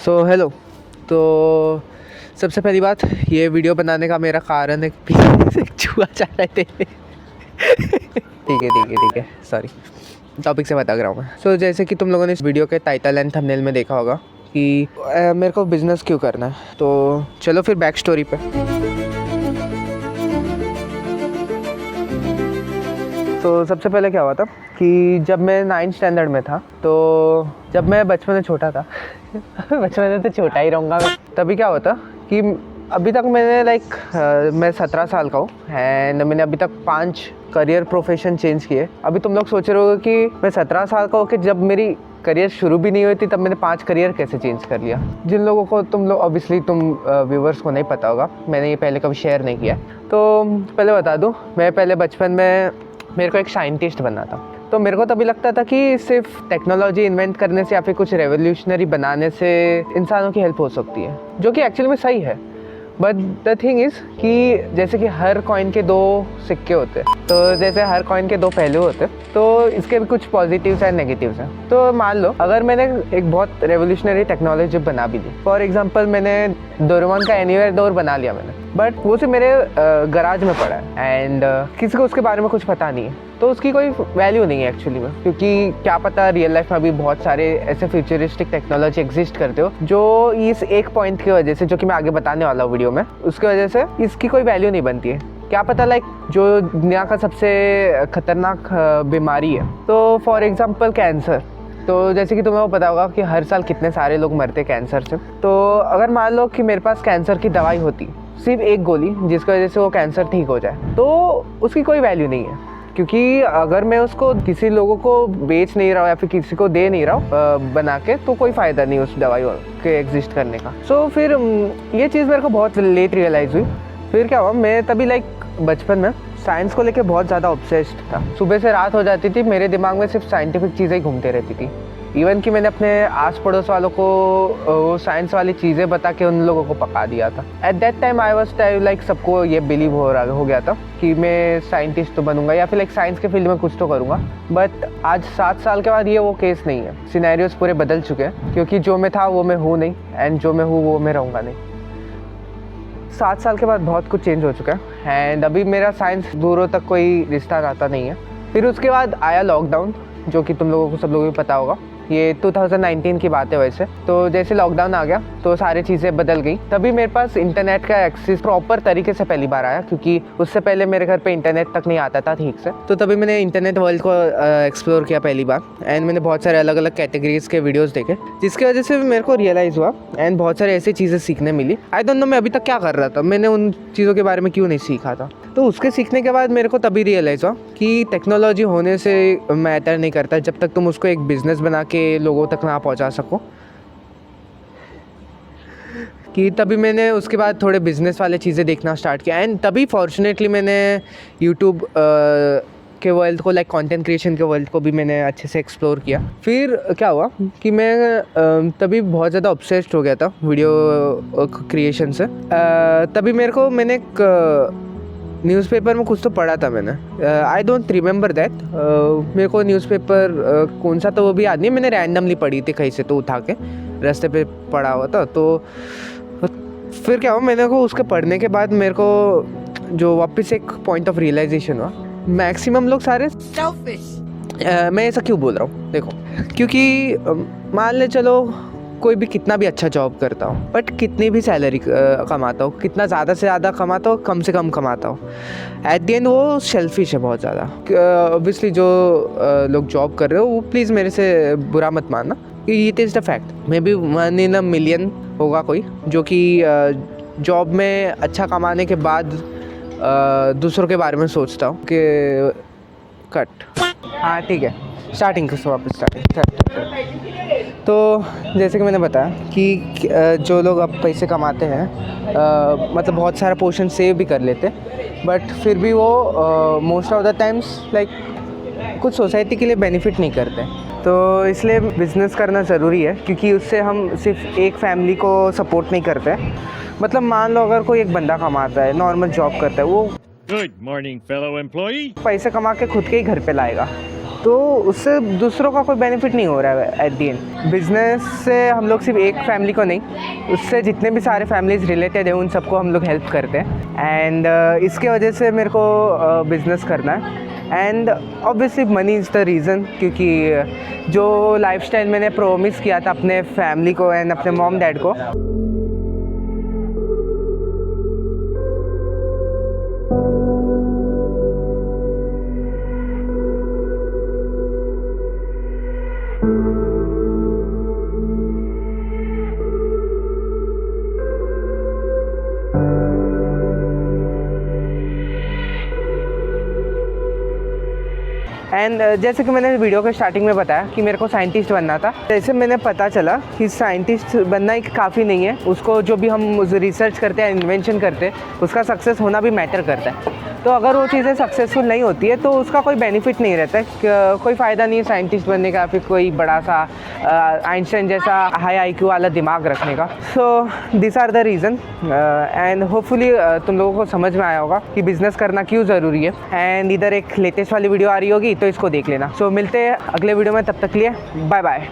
So hello. तो सबसे पहली बात, ये वीडियो बनाने का मेरा कारण है कि पीछे से चूहा जा रहे थे। ठीक है, सॉरी, टॉपिक से बता रहा हूँ मैं। सो जैसे कि तुम लोगों ने इस वीडियो के टाइटल एंड थंबनेल में देखा होगा कि मेरे को बिज़नेस क्यों करना है। तो चलो फिर बैक स्टोरी पे। तो सबसे पहले क्या हुआ था कि जब मैं 9th स्टैंडर्ड में था, तो जब मैं बचपन में छोटा था बचपन में तो छोटा ही रहूँगा मैं। तभी क्या हुआ था कि अभी तक मैंने मैं 17 साल का हूँ एंड मैंने अभी तक 5 करियर प्रोफेशन चेंज किए। अभी तुम लोग सोच रहे हो कि मैं 17 साल का हूँ कि जब मेरी करियर शुरू भी नहीं हुई थी तब मैंने 5 करियर कैसे चेंज कर लिया। जिन लोगों को तुम व्यूवर्स को नहीं पता होगा, मैंने ये पहले कभी शेयर नहीं किया, तो पहले बता दूँ। मैं पहले बचपन में मेरे को एक साइंटिस्ट बनना था। तो मेरे को तभी लगता था कि सिर्फ टेक्नोलॉजी इन्वेंट करने से या फिर कुछ रेवोल्यूशनरी बनाने से इंसानों की हेल्प हो सकती है, जो कि एक्चुअली में सही है। बट द थिंग इज़ कि जैसे कि हर कॉइन के 2 सिक्के होते हैं, तो जैसे हर कॉइन के 2 पहलू होते हैं, तो इसके भी कुछ पॉजिटिव्स एंड नेगेटिव्स हैं। तो मान लो अगर मैंने एक बहुत रेवोल्यूशनरी टेक्नोलॉजी बना भी दी, फॉर एग्जांपल मैंने डोरेमोन का एनीवेयर डोर बना लिया मैंने, बट वो सिर्फ मेरे गराज में पड़ा है एंड किसी को उसके बारे में कुछ पता नहीं है, तो उसकी कोई वैल्यू नहीं है एक्चुअली में। क्योंकि क्या पता रियल लाइफ में अभी बहुत सारे ऐसे फ्यूचरिस्टिक टेक्नोलॉजी एग्जिस्ट करते हो जो इस एक पॉइंट की वजह से, जो कि मैं आगे बताने वाला हूँ वीडियो में, उसकी वजह से इसकी कोई वैल्यू नहीं बनती है। क्या पता जो दुनिया का सबसे खतरनाक बीमारी है, तो फॉर एग्जांपल कैंसर। तो जैसे कि तुम्हें वो पता होगा कि हर साल कितने सारे लोग मरते कैंसर से। तो अगर मान लो कि मेरे पास कैंसर की दवाई होती, सिर्फ एक गोली, जिसकी वजह से वो कैंसर ठीक हो जाए, तो उसकी कोई वैल्यू नहीं है। क्योंकि अगर मैं उसको किसी लोगों को बेच नहीं रहा हूँ या फिर किसी को दे नहीं रहा हूँ बना के, तो कोई फ़ायदा नहीं उस दवाई के एग्जिस्ट करने का। सो फिर ये चीज़ मेरे को बहुत लेट रियलाइज़ हुई। फिर क्या हुआ, मैं तभी बचपन में साइंस को लेके बहुत ज़्यादा ऑब्सेस्ड था। सुबह से रात हो जाती थी, मेरे दिमाग में सिर्फ साइंटिफिक चीज़ें ही घूमते रहती थी। इवन कि मैंने अपने आस पड़ोस वालों को वो साइंस वाली चीज़ें बता के उन लोगों को पका दिया था। At that time I was सबको ये बिलीव हो गया था कि मैं साइंटिस्ट तो बनूंगा या फिर साइंस के फील्ड में कुछ तो करूँगा। बट आज 7 साल के बाद ये वो केस नहीं है। सिनेरियोज पूरे बदल चुके हैं, क्योंकि जो मैं था वो मैं हूँ नहीं एंड जो मैं हूँ वो मैं रहूँगा नहीं। 7 साल के बाद बहुत कुछ चेंज हो चुका है एंड अभी मेरा साइंस दूरों तक कोई रिश्ता नाता नहीं है। फिर उसके बाद आया लॉकडाउन, जो कि तुम लोगों को सब लोगों को पता होगा। ये 2019 की बात है वैसे। तो जैसे लॉकडाउन आ गया तो सारी चीज़ें बदल गई। तभी मेरे पास इंटरनेट का एक्सेस प्रॉपर तरीके से पहली बार आया, क्योंकि उससे पहले मेरे घर पे इंटरनेट तक नहीं आता था ठीक से। तो तभी मैंने इंटरनेट वर्ल्ड को एक्सप्लोर किया पहली बार एंड मैंने बहुत सारे अलग अलग कैटेगरीज के वीडियोज़ देखे, जिसकी वजह से मेरे को रियलाइज़ हुआ एंड बहुत सारी ऐसी चीज़ें सीखने मिली। आई डोंट नो मैं अभी तक क्या कर रहा था, मैंने उन चीज़ों के बारे में क्यों नहीं सीखा था। तो उसके सीखने के बाद मेरे को तभी रियलाइज़ हुआ कि टेक्नोलॉजी होने से मैटर नहीं करता जब तक तुम उसको एक बिज़नेस बना के लोगों तक ना पहुंचा सको। कि तभी मैंने उसके बाद थोड़े बिज़नेस वाले चीज़ें देखना स्टार्ट किया एंड तभी फॉर्चुनेटली मैंने यूट्यूब के वर्ल्ड को, कंटेंट क्रिएशन के वर्ल्ड को भी मैंने अच्छे से एक्सप्लोर किया। फिर क्या हुआ कि मैं तभी बहुत ज़्यादा ऑब्सेस्ड हो गया था वीडियो क्रिएशन से। तभी मैंने एक न्यूज़पेपर में कुछ तो पढ़ा था मैंने। I don't remember that. मेरे को न्यूज़पेपर कौन सा तो वो भी याद नहीं, मैंने रैंडमली पढ़ी थी कहीं से तो उठा के, रास्ते पे पढ़ा हुआ था। तो फिर क्या हुआ, मैंने को उसके पढ़ने के बाद मेरे को जो वापस एक पॉइंट ऑफ रियलाइजेशन हुआ, मैक्सिमम लोग सारे मैं ऐसा क्यों बोल रहा हूँ, देखो, क्योंकि मान ले चलो कोई भी कितना भी अच्छा जॉब करता हो, बट कितनी भी सैलरी कमाता हो, कितना ज़्यादा से ज़्यादा कमाता हो, कम से कम कमाता हो, एट द एंड वो सेल्फिश है बहुत ज़्यादा। ऑब्वियसली जो लोग जॉब कर रहे हो वो प्लीज़ मेरे से बुरा मत मानना, it is the fact. May be 1 in a million होगा कोई जो कि जॉब में अच्छा कमाने के बाद दूसरों के बारे में सोचता हूँ कि कट। हाँ ठीक है, स्टार्टिंग से वापस स्टार्टिंग। तो जैसे कि मैंने बताया कि जो लोग अब पैसे कमाते हैं, मतलब बहुत सारा पोर्शन सेव भी कर लेते, बट फिर भी वो मोस्ट ऑफ द टाइम्स कुछ सोसाइटी के लिए बेनिफिट नहीं करते। तो इसलिए बिज़नेस करना ज़रूरी है, क्योंकि उससे हम सिर्फ एक फैमिली को सपोर्ट नहीं करते। मतलब मान लो अगर कोई एक बंदा कमाता है, नॉर्मल जॉब करता है, वो गुड मॉर्निंग फेलो एम्प्लॉई, पैसे कमा के खुद के ही घर पे लाएगा, तो उससे दूसरों का कोई बेनिफिट नहीं हो रहा है एट दी एंड। बिजनेस से हम लोग सिर्फ एक फैमिली को नहीं, उससे जितने भी सारे फैमिलीज रिलेटेड है उन सबको हम लोग हेल्प करते हैं। एंड इसके वजह से मेरे को बिज़नेस करना है। And obviously money is the reason, क्योंकि जो लाइफस्टाइल मैंने प्रोमिस किया था अपने फैमिली को एंड अपने मॉम डैड को, एंड जैसे कि मैंने वीडियो के स्टार्टिंग में बताया कि मेरे को साइंटिस्ट बनना था, जैसे मैंने पता चला कि साइंटिस्ट बनना ही काफ़ी नहीं है, उसको जो भी हम रिसर्च करते हैं, इन्वेंशन करते हैं, उसका सक्सेस होना भी मैटर करता है। तो अगर वो चीज़ें सक्सेसफुल नहीं होती है तो उसका कोई बेनिफिट नहीं रहता है, कोई फ़ायदा नहीं है साइंटिस्ट बनने का, फिर कोई बड़ा सा आइंस्टाइन जैसा हाई IQ वाला दिमाग रखने का। So this are the reason and hopefully तुम लोगों को समझ में आया होगा कि बिज़नेस करना क्यों ज़रूरी है। एंड इधर एक लेटेस्ट वाली वीडियो आ रही होगी तो इसको देख लेना। सो मिलते हैं अगले वीडियो में, तब तक के लिए बाय बाय।